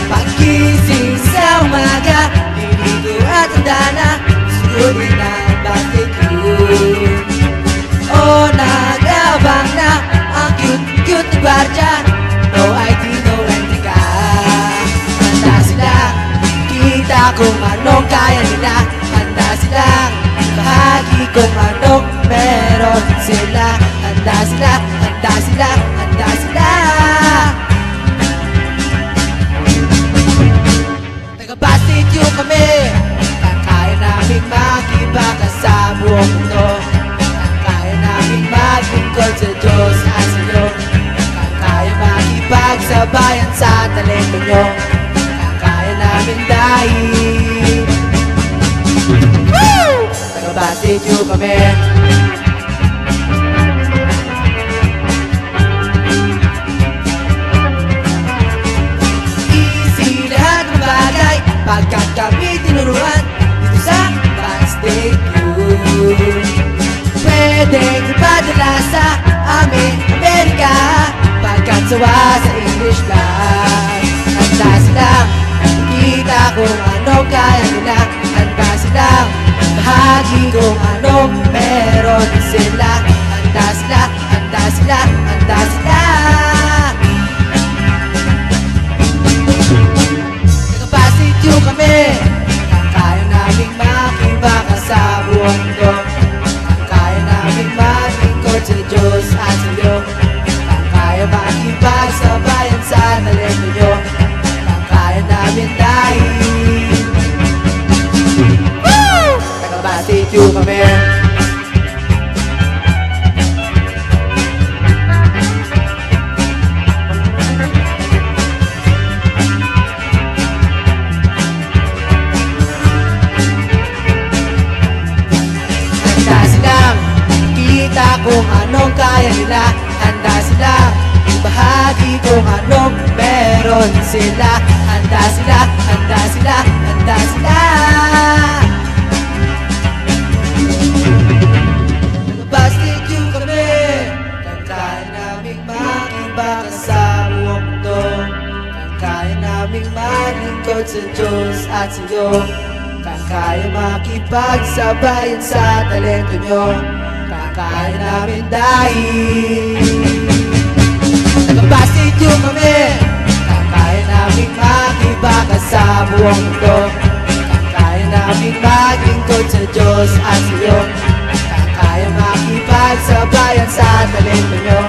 Pagkising sa umaga, liligo at handa na, sugutin ang barbecue. Oh, nag-abang na ang cute-cute na gwardiya. No ID, no entry ka. Handa silang kita kung anong kaya nila. Handa silang bahagi kung anong meron sila. Handa sila, handa sila, handa sila. Taga-Bastidyo kami, kaya naming makibaka sa buong mundo. Kaya naming maglingkod sa Diyos at sa iyo. Kaya makipagsabayan sa talento nyo. Kaya namin dahil taga-Bastidyo kami. Easy lahat ng bagay pagkat kami tinuruan dito sa Bastidyo. Pwedeng ipadala sa amin Amerika pagkat sawa sa English lang. Handa silang kita kung anong kaya nila. Handa silang bahagi kung anong meron sila. Handa sila, handa sila, handa sila. Taga-Bastidyo kami, kaya naming makibaka sa buong mundo. Kaya naming maglingkod sa Diyos at sa iyo. Kaya makipagsabayan sa talento nyo. Kaya namin dahil taga-Bastidyo kami. Handa silang kita kung anong kaya nila. Handa silang bahagi kung anong meron sila. Handa sila, handa sila, handa sila. Taga-Bastidyo kami, kaya naming makibaka sa buong mundo. Kaya naming maglingkod sa Diyos at sa iyo. Kaya makipagsabayan sa talento nyo. Kaya namin dahil taga-Bastidyo kami, kaya naming makibaka sa buong mundo. Kaya naming maglingkod sa Diyos at sa iyo. Kaya makipagsabayan sa talento nyo.